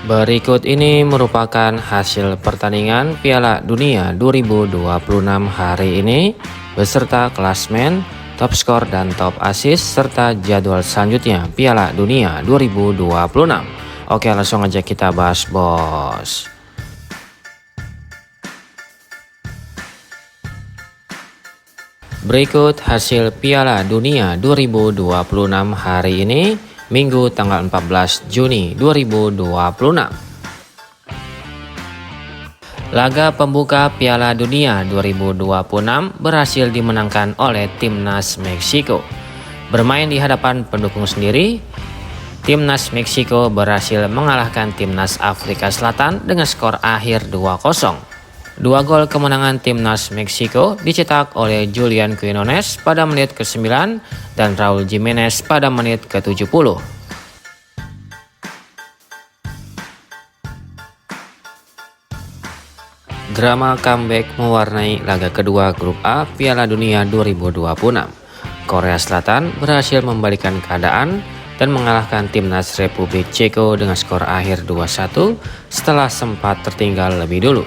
Berikut ini merupakan hasil pertandingan Piala Dunia 2026 hari ini beserta klasmen, top skor dan top assist serta jadwal selanjutnya Piala Dunia 2026. Oke, langsung aja kita bahas, bos. Berikut hasil Piala Dunia 2026 hari ini Minggu tanggal 14 Juni 2026. Laga pembuka Piala Dunia 2026 berhasil dimenangkan oleh Timnas Meksiko. Bermain di hadapan pendukung sendiri, Timnas Meksiko berhasil mengalahkan Timnas Afrika Selatan dengan skor akhir 2-0. Dua gol kemenangan Timnas Meksiko dicetak oleh Julian Quinones pada menit ke-9 dan Raul Jimenez pada menit ke-70. Drama comeback mewarnai laga kedua grup A Piala Dunia 2026. Korea Selatan berhasil membalikan keadaan dan mengalahkan Timnas Republik Ceko dengan skor akhir 2-1 setelah sempat tertinggal lebih dulu.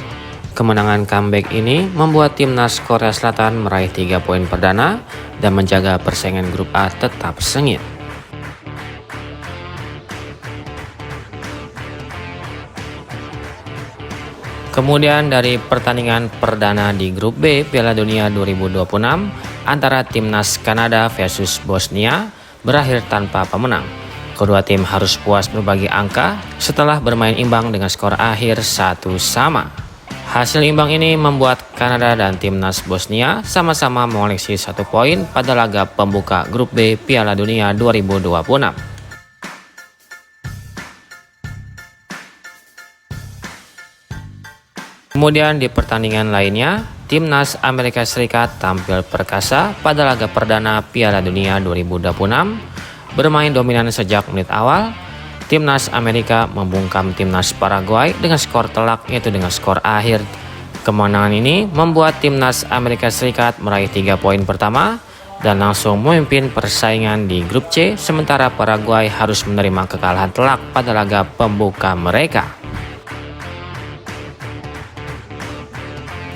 Kemenangan comeback ini membuat Timnas Korea Selatan meraih 3 poin perdana dan menjaga persaingan grup A tetap sengit. Kemudian dari pertandingan perdana di grup B Piala Dunia 2026 antara Timnas Kanada versus Bosnia berakhir tanpa pemenang. Kedua tim harus puas berbagi angka setelah bermain imbang dengan skor akhir 1-1. Hasil imbang ini membuat Kanada dan Timnas Bosnia sama-sama mengoleksi 1 poin pada laga pembuka grup B Piala Dunia 2026. Kemudian di pertandingan lainnya, Timnas Amerika Serikat tampil perkasa pada laga perdana Piala Dunia 2026. Bermain dominan sejak menit awal, Timnas Amerika membungkam Timnas Paraguay dengan skor telak yaitu dengan skor akhir. Kemenangan ini membuat Timnas Amerika Serikat meraih 3 poin pertama dan langsung memimpin persaingan di grup C, sementara Paraguay harus menerima kekalahan telak pada laga pembuka mereka.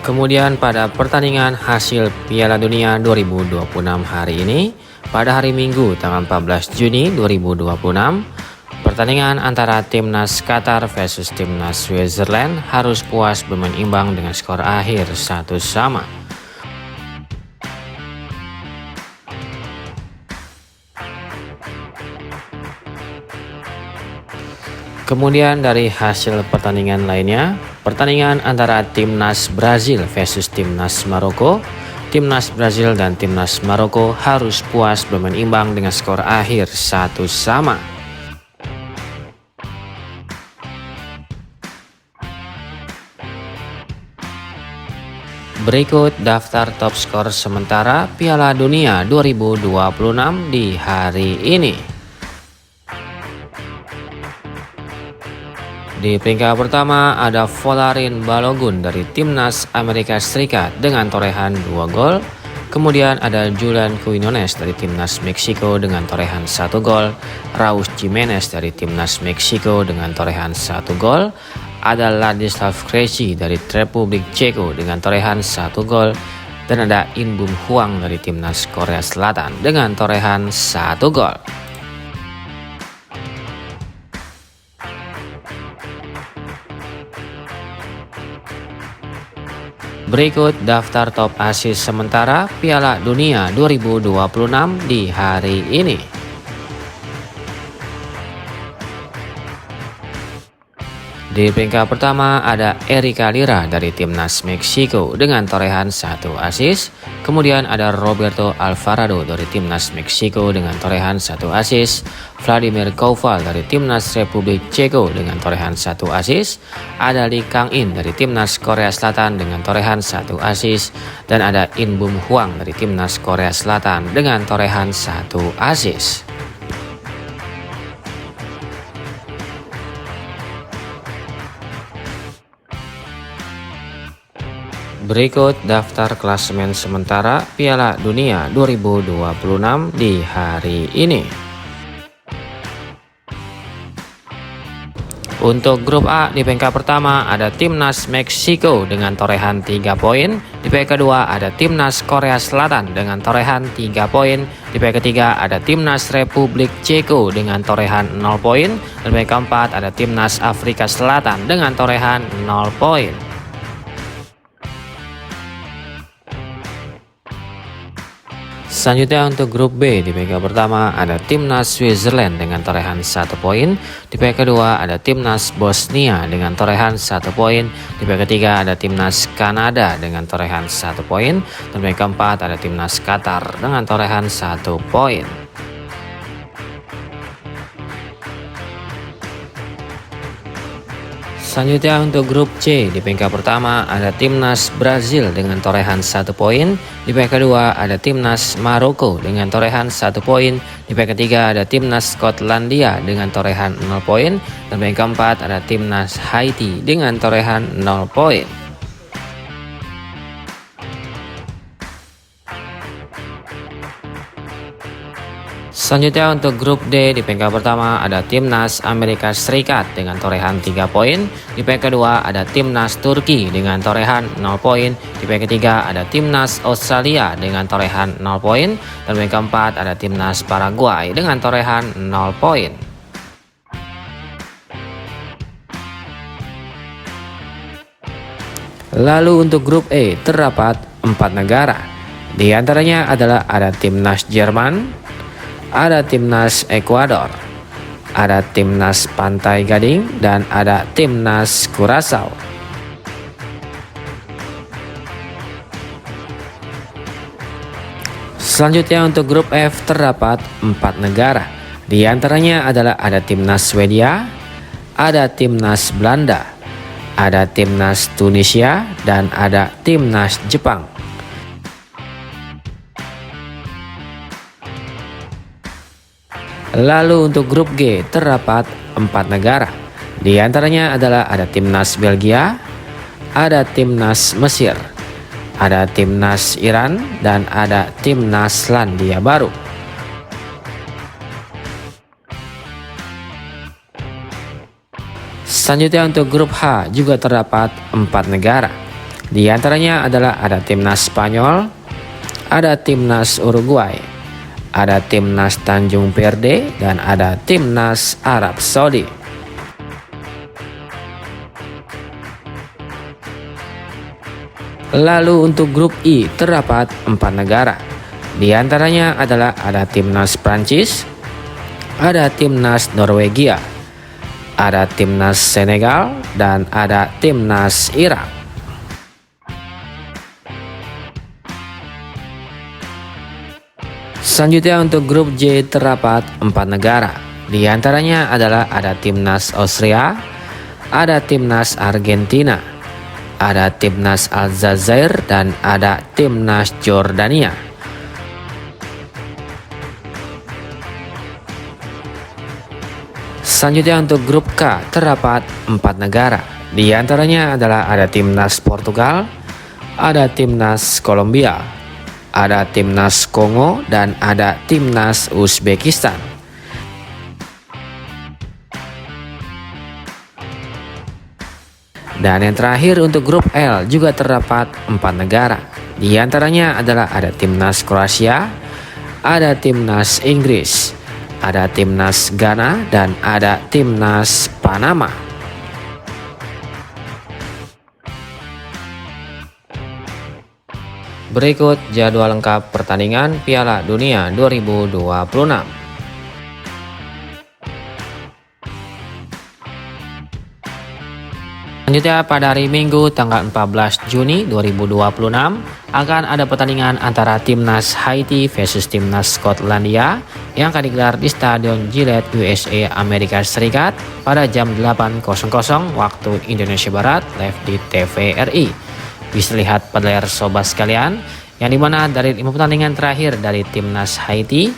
Kemudian pada pertandingan hasil Piala Dunia 2026 hari ini, pada hari Minggu tanggal 14 Juni 2026, pertandingan antara Timnas Qatar versus Timnas Switzerland harus puas bermain imbang dengan skor akhir 1-1. Kemudian dari hasil pertandingan lainnya, pertandingan antara Timnas Brazil versus Timnas Maroko, Timnas Brazil dan Timnas Maroko harus puas bermain imbang dengan skor akhir 1-1. Berikut daftar top skor sementara Piala Dunia 2026 di hari ini. Di peringkat pertama ada Folarin Balogun dari Timnas Amerika Serikat dengan torehan 2 gol. Kemudian ada Julian Quinones dari Timnas Meksiko dengan torehan 1 gol. Raul Jimenez dari Timnas Meksiko dengan torehan 1 gol. Ada Ladislav Krejci dari Republik Ceko dengan torehan 1 gol. Dan ada In Bum Hwang dari Timnas Korea Selatan dengan torehan 1 gol. Berikut daftar top assist sementara Piala Dunia 2026 di hari ini. Di peringkat pertama ada Erika Lira dari Timnas Meksiko dengan torehan 1 assist. Kemudian ada Roberto Alvarado dari Timnas Meksiko dengan torehan 1 assist. Vladimir Koval dari Timnas Republik Ceko dengan torehan 1 assist. Ada Lee Kang-in dari Timnas Korea Selatan dengan torehan 1 assist. Dan ada In Bum Hwang dari Timnas Korea Selatan dengan torehan 1 assist. Berikut daftar klasemen sementara Piala Dunia 2026 di hari ini. Untuk grup A di peringkat pertama ada Timnas Meksiko dengan torehan 3 poin. Di peringkat kedua ada Timnas Korea Selatan dengan torehan 3 poin. Di peringkat ketiga ada Timnas Republik Ceko dengan torehan 0 poin. Dan di peringkat keempat ada Timnas Afrika Selatan dengan torehan 0 poin. Selanjutnya untuk grup B di peringkat pertama ada Timnas Switzerland dengan torehan 1 poin. Di peringkat kedua ada Timnas Bosnia dengan torehan 1 poin. Di peringkat ketiga ada Timnas Kanada dengan torehan 1 poin. Dan di peringkat keempat ada Timnas Qatar dengan torehan 1 poin. Selanjutnya untuk grup C di peringkat pertama ada Timnas Brazil dengan torehan 1 poin. Di peringkat kedua ada Timnas Maroko dengan torehan 1 poin. Di peringkat ketiga ada Timnas Skotlandia dengan torehan 0 poin. Dan peringkat keempat ada Timnas Haiti dengan torehan 0 poin. Selanjutnya untuk grup D di peringkat pertama ada Timnas Amerika Serikat dengan torehan 3 poin. Di peringkat kedua ada Timnas Turki dengan torehan 0 poin. Di peringkat ketiga ada Timnas Australia dengan torehan 0 poin. Dan peringkat keempat ada Timnas Paraguay dengan torehan 0 poin. Lalu untuk grup E terdapat 4 negara. Di antaranya adalah ada Timnas Jerman, ada Timnas Ekuador, ada Timnas Pantai Gading, dan ada Timnas Curaçao. Selanjutnya untuk grup F terdapat 4 negara. Di antaranya adalah ada Timnas Swedia, ada Timnas Belanda, ada Timnas Tunisia, dan ada Timnas Jepang. Lalu untuk grup G terdapat 4 negara. Di antaranya adalah ada Timnas Belgia, ada Timnas Mesir, ada Timnas Iran, dan ada Timnas Selandia Baru. Selanjutnya untuk grup H juga terdapat 4 negara. Di antaranya adalah ada Timnas Spanyol, ada Timnas Uruguay, ada Timnas Tanjung Verde, dan ada Timnas Arab Saudi. Lalu untuk grup I terdapat 4 negara. Di antaranya adalah ada Timnas Prancis, ada Timnas Norwegia, ada Timnas Senegal, dan ada Timnas Irak. Selanjutnya untuk grup J terdapat 4 negara. Di antaranya adalah ada Timnas Austria, ada Timnas Argentina, ada Timnas Aljazair, dan ada Timnas Jordania. Selanjutnya untuk grup K terdapat 4 negara. Di antaranya adalah ada Timnas Portugal, ada Timnas Kolombia, ada Timnas Kongo, dan ada Timnas Uzbekistan. Dan yang terakhir untuk grup L juga terdapat 4 negara. Di antaranya adalah ada Timnas Kroasia, ada Timnas Inggris, ada Timnas Ghana, dan ada Timnas Panama. Berikut jadwal lengkap pertandingan Piala Dunia 2026. Selanjutnya pada hari Minggu tanggal 14 Juni 2026 akan ada pertandingan antara Timnas Haiti versus Timnas Skotlandia yang akan digelar di Stadion Gillette USA Amerika Serikat pada jam 8.00 waktu Indonesia Barat live di TVRI. Bisa lihat pada layar sobat sekalian, yang dimana dari 5 pertandingan terakhir dari Timnas Haiti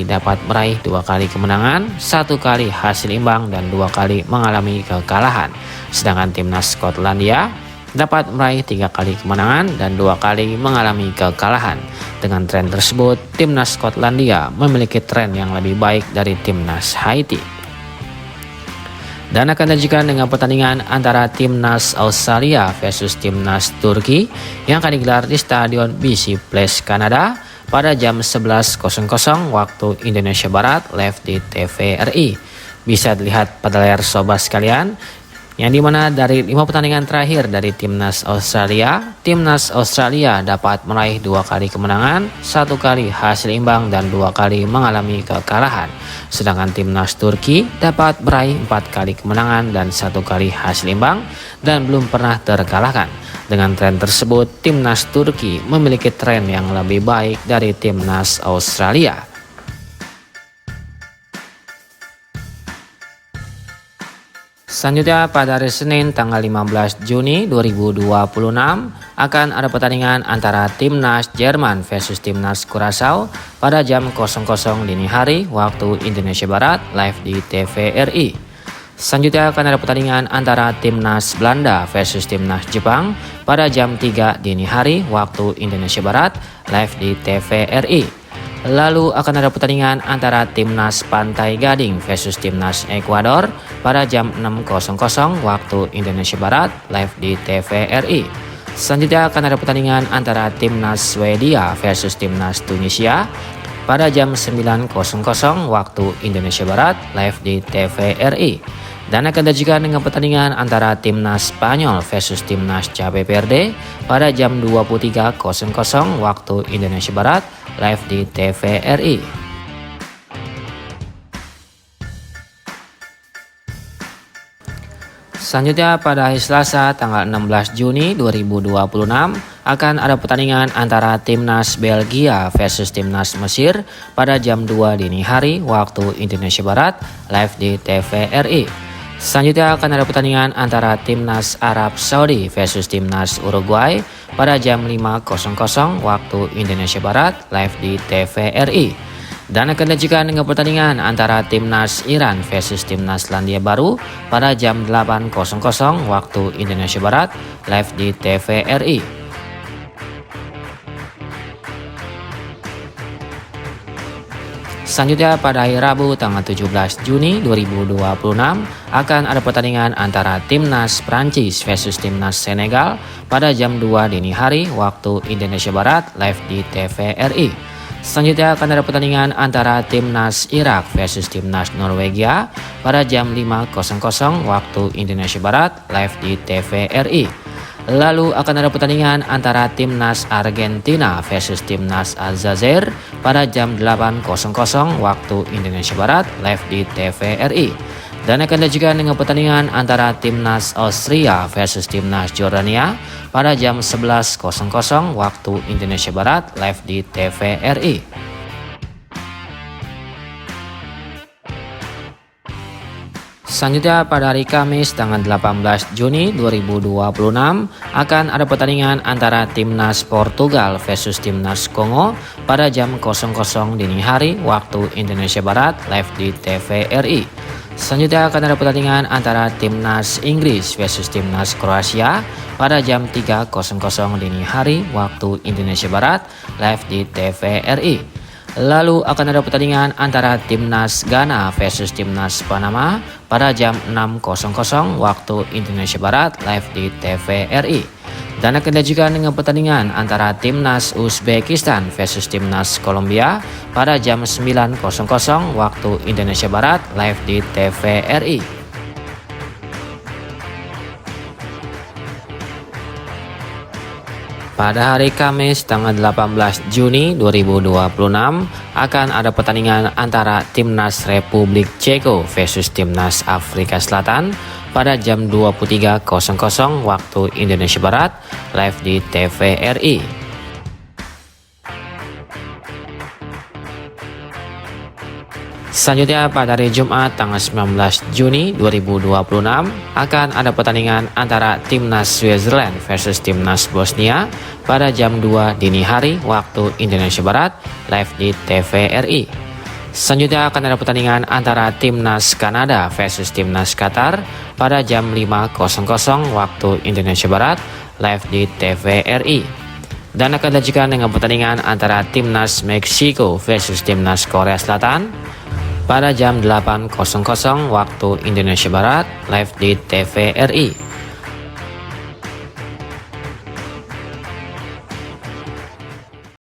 dapat meraih 2 kali kemenangan, 1 kali hasil imbang, dan 2 kali mengalami kekalahan. Sedangkan Timnas Skotlandia dapat meraih 3 kali kemenangan dan 2 kali mengalami kekalahan. Dengan tren tersebut, Timnas Skotlandia memiliki tren yang lebih baik dari Timnas Haiti. Dan akan dilanjutkan dengan pertandingan antara Timnas Australia versus Timnas Turki yang akan digelar di Stadion BC Place Kanada pada jam 11.00 waktu Indonesia Barat live di TVRI. Bisa dilihat pada layar sobat sekalian, yang dimana dari 5 pertandingan terakhir dari Timnas Australia dapat meraih 2 kali kemenangan, 1 kali hasil imbang dan 2 kali mengalami kekalahan. Sedangkan Timnas Turki dapat meraih 4 kali kemenangan dan 1 kali hasil imbang dan belum pernah terkalahkan. Dengan tren tersebut, Timnas Turki memiliki tren yang lebih baik dari Timnas Australia. Selanjutnya pada hari Senin tanggal 15 Juni 2026 akan ada pertandingan antara Timnas Jerman versus Timnas Curaçao pada jam 00.00 dini hari waktu Indonesia Barat live di TVRI. Selanjutnya akan ada pertandingan antara Timnas Belanda versus Timnas Jepang pada jam 3 dini hari waktu Indonesia Barat live di TVRI. Lalu akan ada pertandingan antara Timnas Pantai Gading versus Timnas Ekuador pada jam 6.00 waktu Indonesia Barat live di TVRI. Selanjutnya akan ada pertandingan antara Timnas Swedia versus Timnas Tunisia pada jam 9.00 waktu Indonesia Barat live di TVRI. Dan akan dilanjutkan dengan pertandingan antara Timnas Spanyol versus Timnas Cape Verde pada jam 23.00 waktu Indonesia Barat live di TVRI. Selanjutnya pada hari Selasa tanggal 16 Juni 2026 akan ada pertandingan antara Timnas Belgia versus Timnas Mesir pada jam 2 dini hari waktu Indonesia Barat live di TVRI. Selanjutnya akan ada pertandingan antara Timnas Arab Saudi versus Timnas Uruguay pada jam 5.00 waktu Indonesia Barat live di TVRI. Dan akan dilanjutkan dengan pertandingan antara Timnas Iran versus Timnas Selandia Baru pada jam 8.00 waktu Indonesia Barat live di TVRI. Selanjutnya pada hari Rabu tanggal 17 Juni 2026 akan ada pertandingan antara Timnas Prancis versus Timnas Senegal pada jam 2 dini hari waktu Indonesia Barat live di TVRI. Selanjutnya akan ada pertandingan antara Timnas Irak versus Timnas Norwegia pada jam 5.00 waktu Indonesia Barat live di TVRI. Lalu akan ada pertandingan antara Timnas Argentina versus Timnas Aljazair pada jam 8.00 waktu Indonesia Barat live di TVRI. Dan akan dilanjutkan dengan pertandingan antara Timnas Austria versus Timnas Jordania pada jam 11.00 waktu Indonesia Barat live di TVRI. Selanjutnya pada hari Kamis tanggal 18 Juni 2026 akan ada pertandingan antara Timnas Portugal versus Timnas Kongo pada jam 00.00 dini hari waktu Indonesia Barat live di TVRI. Selanjutnya akan ada pertandingan antara Timnas Inggris versus Timnas Kroasia pada jam 3.00 dini hari waktu Indonesia Barat live di TVRI. Lalu akan ada pertandingan antara Timnas Ghana versus Timnas Panama pada jam 6.00 waktu Indonesia Barat live di TVRI. Dan akan dilanjutkan dengan pertandingan antara Timnas Uzbekistan versus Timnas Kolombia pada jam 9.00 waktu Indonesia Barat live di TVRI. Pada hari Kamis tanggal 18 Juni 2026 akan ada pertandingan antara Timnas Republik Ceko versus Timnas Afrika Selatan pada jam 23.00 waktu Indonesia Barat live di TVRI. Selanjutnya pada hari Jumat tanggal 19 Juni 2026 akan ada pertandingan antara Timnas Switzerland versus Timnas Bosnia pada jam 2 dini hari waktu Indonesia Barat live di TVRI. Selanjutnya akan ada pertandingan antara Timnas Kanada versus Timnas Qatar pada jam 5.00 waktu Indonesia Barat live di TVRI. Dan akan dilanjutkan dengan pertandingan antara Timnas Meksiko versus Timnas Korea Selatan pada jam 8.00 waktu Indonesia Barat live di TVRI.